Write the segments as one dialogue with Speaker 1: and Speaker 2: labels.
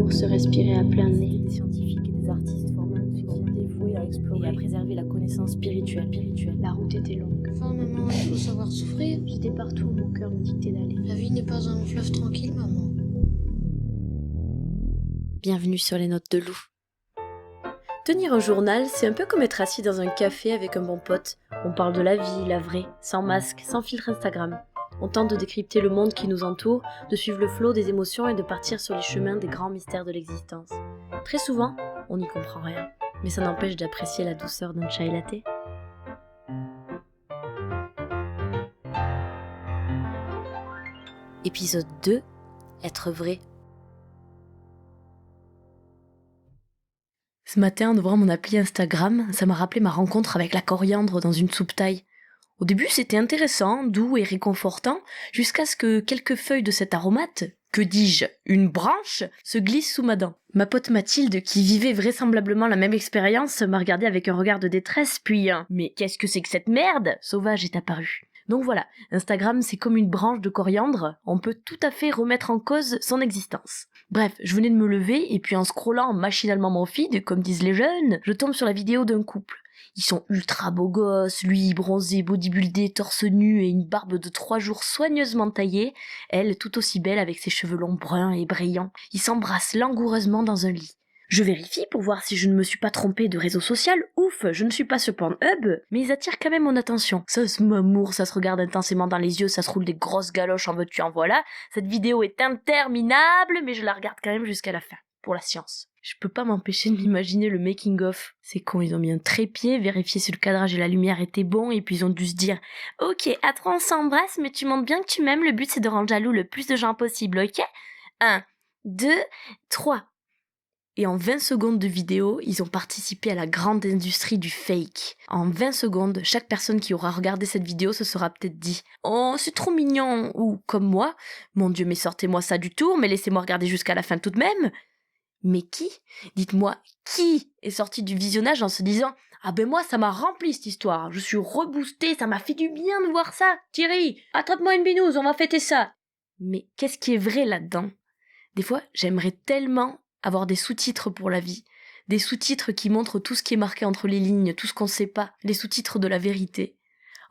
Speaker 1: l'amour se respirait à plein nez.
Speaker 2: Des scientifiques et des artistes formant une société dévouée à explorer et à préserver la connaissance spirituelle.
Speaker 1: La route était longue.
Speaker 3: Enfin, maman, il faut savoir souffrir.
Speaker 1: J'étais partout où mon cœur me dictait d'aller.
Speaker 3: La vie n'est pas un fleuve tranquille, maman.
Speaker 2: Bienvenue sur les notes de Lou. Tenir un journal, c'est un peu comme être assis dans un café avec un bon pote. On parle de la vie, la vraie, sans masque, sans filtre Instagram. On tente de décrypter le monde qui nous entoure, de suivre le flot des émotions et de partir sur les chemins des grands mystères de l'existence. Très souvent, on n'y comprend rien, mais ça n'empêche d'apprécier la douceur d'un chai latte. Épisode 2, être vrai. Ce matin, en ouvrant mon appli Instagram, ça m'a rappelé ma rencontre avec la coriandre dans une soupe thaï. Au début, c'était intéressant, doux et réconfortant, jusqu'à ce que quelques feuilles de cette aromate, que dis-je, une branche, se glissent sous ma dent. Ma pote Mathilde, qui vivait vraisemblablement la même expérience, m'a regardée avec un regard de détresse, puis un « Mais qu'est-ce que c'est que cette merde ?» sauvage est apparu. Donc voilà, Instagram c'est comme une branche de coriandre, on peut tout à fait remettre en cause son existence. Bref, je venais de me lever et puis en scrollant machinalement mon feed, comme disent les jeunes, je tombe sur la vidéo d'un couple. Ils sont ultra beaux gosses, lui bronzé, bodybuildé, torse nu et une barbe de 3 jours soigneusement taillée, elle tout aussi belle avec ses cheveux longs bruns et brillants. Ils s'embrassent langoureusement dans un lit. Je vérifie pour voir si je ne me suis pas trompée de réseau social. Ouf, je ne suis pas sur Pornhub, mais ils attirent quand même mon attention. Ça se m'amour, ça se regarde intensément dans les yeux, ça se roule des grosses galoches en veux-tu en voilà. Cette vidéo est interminable, mais je la regarde quand même jusqu'à la fin, pour la science. Je peux pas m'empêcher de m'imaginer le making-of. C'est con, ils ont mis un trépied, vérifié si le cadrage et la lumière étaient bons, et puis ils ont dû se dire « Ok, à 3 on s'embrasse, mais tu montres bien que tu m'aimes, le but c'est de rendre jaloux le plus de gens possible, ok ? 1, 2, 3 » Et en 20 secondes de vidéo, ils ont participé à la grande industrie du fake. En 20 secondes, chaque personne qui aura regardé cette vidéo se sera peut-être dit « Oh, c'est trop mignon !» ou comme moi « Mon Dieu, mais sortez-moi ça du tour, mais laissez-moi regarder jusqu'à la fin tout de même !» Mais qui, dites-moi, qui est sorti du visionnage en se disant « Ah ben moi, ça m'a rempli cette histoire, je suis reboostée, ça m'a fait du bien de voir ça Thierry, attrape-moi une binouse, on va fêter ça !» Mais qu'est-ce qui est vrai là-dedans ? Des fois, j'aimerais tellement avoir des sous-titres pour la vie. Des sous-titres qui montrent tout ce qui est marqué entre les lignes, tout ce qu'on ne sait pas, les sous-titres de la vérité.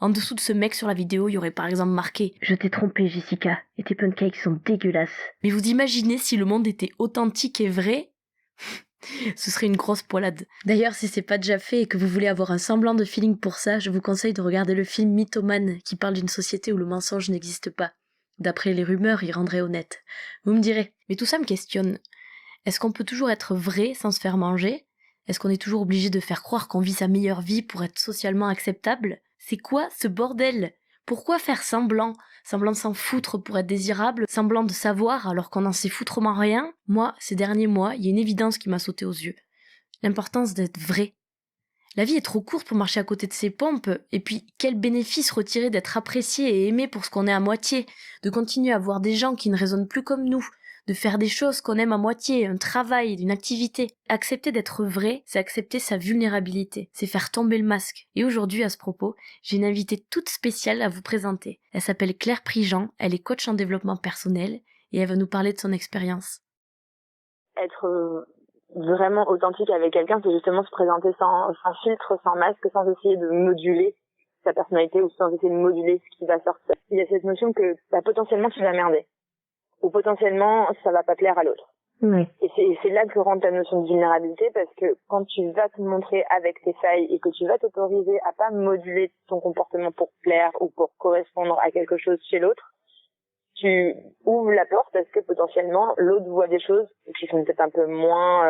Speaker 2: En dessous de ce mec sur la vidéo, il y aurait par exemple marqué « Je t'ai trompé, Jessica, et tes pancakes sont dégueulasses. » Mais vous imaginez si le monde était authentique et vrai ? Ce serait une grosse poilade. D'ailleurs, si c'est pas déjà fait et que vous voulez avoir un semblant de feeling pour ça, je vous conseille de regarder le film Mythomane, qui parle d'une société où le mensonge n'existe pas. D'après les rumeurs, il rendrait honnête. Vous me direz, mais tout ça me questionne. Est-ce qu'on peut toujours être vrai sans se faire manger ? Est-ce qu'on est toujours obligé de faire croire qu'on vit sa meilleure vie pour être socialement acceptable ? C'est quoi ce bordel ? Pourquoi faire semblant ? Semblant de s'en foutre pour être désirable ? Semblant de savoir alors qu'on n'en sait foutrement rien ? Moi, ces derniers mois, il y a une évidence qui m'a sauté aux yeux. L'importance d'être vrai. La vie est trop courte pour marcher à côté de ses pompes, et puis quel bénéfice retirer d'être apprécié et aimé pour ce qu'on est à moitié, de continuer à voir des gens qui ne raisonnent plus comme nous, de faire des choses qu'on aime à moitié, un travail, une activité. Accepter d'être vrai, c'est accepter sa vulnérabilité, c'est faire tomber le masque. Et aujourd'hui, à ce propos, j'ai une invitée toute spéciale à vous présenter. Elle s'appelle Claire Prigent, elle est coach en développement personnel, et elle va nous parler de son expérience.
Speaker 4: Être vraiment authentique avec quelqu'un, c'est justement se présenter sans filtre, sans masque, sans essayer de moduler sa personnalité ou sans essayer de moduler ce qui va sortir. Il y a cette notion que potentiellement tu vas merder. Ou potentiellement ça va pas plaire à l'autre. Oui. Et c'est là que rentre ta notion de vulnérabilité, parce que quand tu vas te montrer avec tes failles et que tu vas t'autoriser à pas moduler ton comportement pour plaire ou pour correspondre à quelque chose chez l'autre, tu ouvres la porte parce que potentiellement l'autre voit des choses qui sont peut-être un peu moins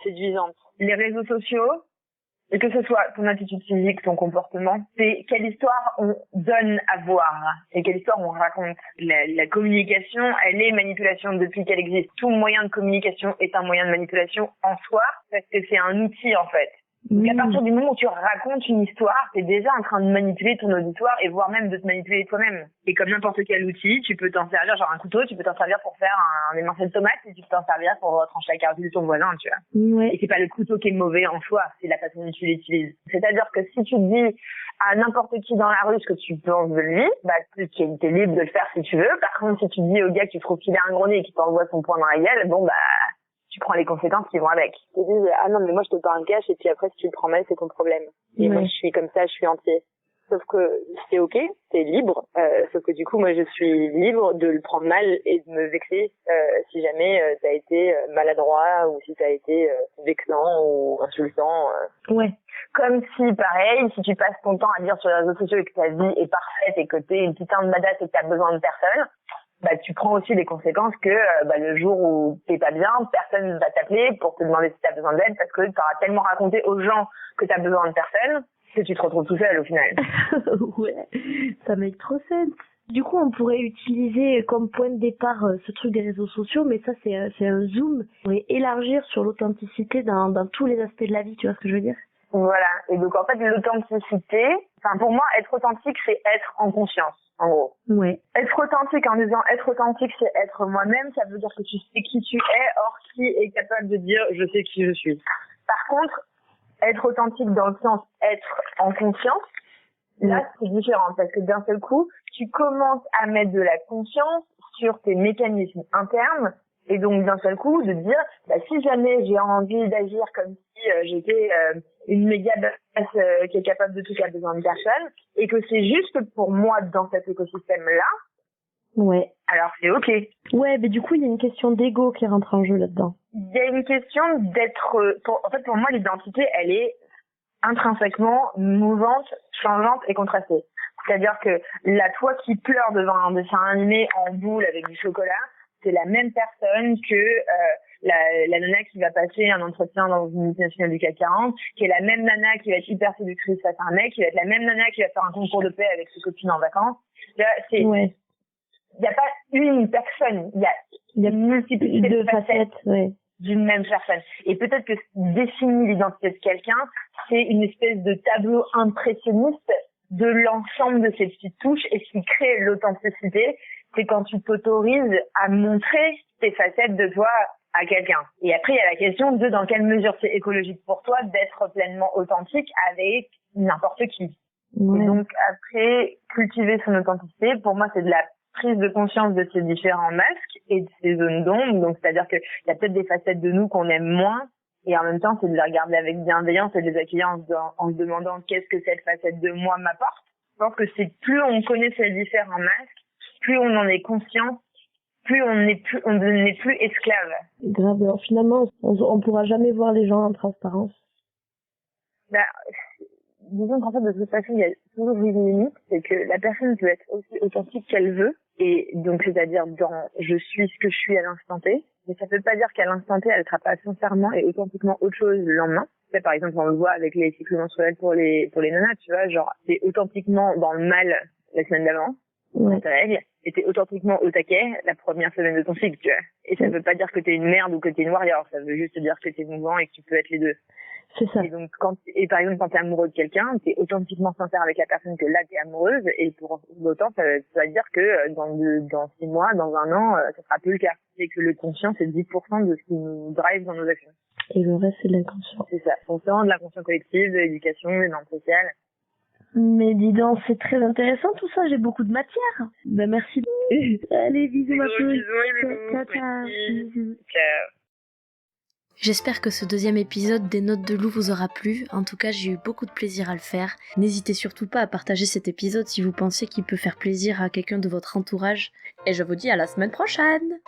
Speaker 4: séduisantes. Les réseaux sociaux, et que ce soit ton attitude physique, ton comportement, c'est quelle histoire on donne à voir et quelle histoire on raconte. La communication, elle est manipulation depuis qu'elle existe. Tout moyen de communication est un moyen de manipulation en soi, parce que c'est un outil en fait. Donc à partir du moment où tu racontes une histoire, t'es déjà en train de manipuler ton auditoire et voire même de te manipuler toi-même. Et comme n'importe quel outil, tu peux t'en servir, genre un couteau, tu peux t'en servir pour faire un émincé de tomate et tu peux t'en servir pour trancher la carotte de ton voisin, tu vois. Ouais. Et c'est pas le couteau qui est mauvais en soi, c'est la façon dont tu l'utilises. C'est-à-dire que si tu dis à n'importe qui dans la rue ce que tu penses de lui, t'es libre de le faire si tu veux. Par contre, si tu dis au gars que tu trouves qu'il est un gros nez et qu'il t'envoie son poing dans la gueule, tu prends les conséquences qui vont avec. Tu te dis, ah non, mais moi je te parle cash, et puis après si tu le prends mal, c'est ton problème. Et moi je suis comme ça, je suis entier. Sauf que c'est ok, c'est libre, sauf que du coup moi je suis libre de le prendre mal et de me vexer si jamais t'as été maladroit ou si t'as été vexant ou insultant.
Speaker 5: Ouais.
Speaker 4: Comme si, pareil, si tu passes ton temps à dire sur les réseaux sociaux et que ta vie est parfaite et que t'es une putain de badass et que t'as besoin de personne, bah tu prends aussi les conséquences que le jour où t'es pas bien, personne va t'appeler pour te demander si t'as besoin d'aide parce que t'auras tellement raconté aux gens que t'as besoin de personne que tu te retrouves tout seul au final.
Speaker 5: Ouais, ça make trop sens. Du coup, on pourrait utiliser comme point de départ ce truc des réseaux sociaux, mais ça c'est un zoom. On pourrait élargir sur l'authenticité dans tous les aspects de la vie, tu vois ce que je veux dire?
Speaker 4: Voilà. Et donc en fait l'authenticité, pour moi être authentique c'est être en conscience, en gros.
Speaker 5: Ouais.
Speaker 4: Être authentique en disant être authentique c'est être moi-même, ça veut dire que tu sais qui tu es, or qui est capable de dire je sais qui je suis. Par contre, être authentique dans le sens être en conscience, là c'est différent parce que d'un seul coup, tu commences à mettre de la conscience sur tes mécanismes internes et donc d'un seul coup de dire si jamais j'ai envie d'agir comme si j'étais une méga badass qui est capable de toucher à besoin de personne et que c'est juste pour moi dans cet écosystème-là,
Speaker 5: ouais.
Speaker 4: Alors c'est ok.
Speaker 5: Ouais, mais du coup il y a une question d'ego qui rentre en jeu là-dedans.
Speaker 4: Il y a une question d'être... pour moi, l'identité, elle est intrinsèquement mouvante, changeante et contrastée. C'est-à-dire que la toi qui pleure devant un dessin animé en boule avec du chocolat, c'est la même personne que la nana qui va passer un entretien dans une multinationale du CAC 40, qui est la même nana qui va être hyper séductrice face à un mec, qui va être la même nana qui va faire un concours de paix avec ses copines en vacances. C'est...
Speaker 5: Ouais.
Speaker 4: Il n'y a pas une personne, il y a une multiplicité de facettes d'une même personne. Et peut-être que ce qui définit l'identité de quelqu'un, c'est une espèce de tableau impressionniste de l'ensemble de ces petites touches. Et ce qui crée l'authenticité, c'est quand tu t'autorises à montrer tes facettes de toi à quelqu'un. Et après, il y a la question de dans quelle mesure c'est écologique pour toi d'être pleinement authentique avec n'importe qui. Ouais. Et donc après, cultiver son authenticité, pour moi, c'est de la prise de conscience de ces différents masques et de ces zones d'ombre. Donc, c'est-à-dire qu'il y a peut-être des facettes de nous qu'on aime moins et en même temps, c'est de les regarder avec bienveillance et de les accueillir en se demandant qu'est-ce que cette facette de moi m'apporte. Je pense que c'est plus on connaît ces différents masques, plus on en est conscient, plus on n'est plus esclave.
Speaker 5: Grave. Alors, finalement, on pourra jamais voir les gens en transparence.
Speaker 4: Disons qu'en fait, de toute façon, il y a toujours une limite, c'est que la personne peut être aussi authentique qu'elle veut, et donc c'est-à-dire dans je suis ce que je suis à l'instant T, mais ça veut pas dire qu'à l'instant T, elle sera pas sincèrement et authentiquement autre chose le lendemain. C'est, par exemple, on le voit avec les cycles menstruels pour les nanas, tu vois, genre t'es authentiquement dans le mal la semaine d'avant, dans tes règles, et t'es authentiquement au taquet la première semaine de ton cycle, tu vois. Et ça veut pas dire que t'es une merde ou que t'es une warrior, ça veut juste dire que t'es mouvant et que tu peux être les deux.
Speaker 5: C'est ça.
Speaker 4: Et donc, par exemple, quand t'es amoureux de quelqu'un, t'es authentiquement sincère avec la personne que là t'es amoureuse, et pour autant, ça veut dire que dans 6 mois, dans 1 an, ça sera plus le cas. C'est que le conscient, c'est 10% de ce qui nous drive dans nos actions.
Speaker 5: Et le reste, c'est de l'inconscient.
Speaker 4: C'est ça. Conscient, de l'inconscient collectif, de l'éducation, des normes sociales.
Speaker 5: Mais dis donc, c'est très intéressant tout ça, j'ai beaucoup de matière. Ben merci. Allez, bisous ma poule.
Speaker 4: Bisous. Ciao.
Speaker 2: J'espère que ce 2e épisode des Notes de Loup vous aura plu. En tout cas, j'ai eu beaucoup de plaisir à le faire. N'hésitez surtout pas à partager cet épisode si vous pensez qu'il peut faire plaisir à quelqu'un de votre entourage. Et je vous dis à la semaine prochaine!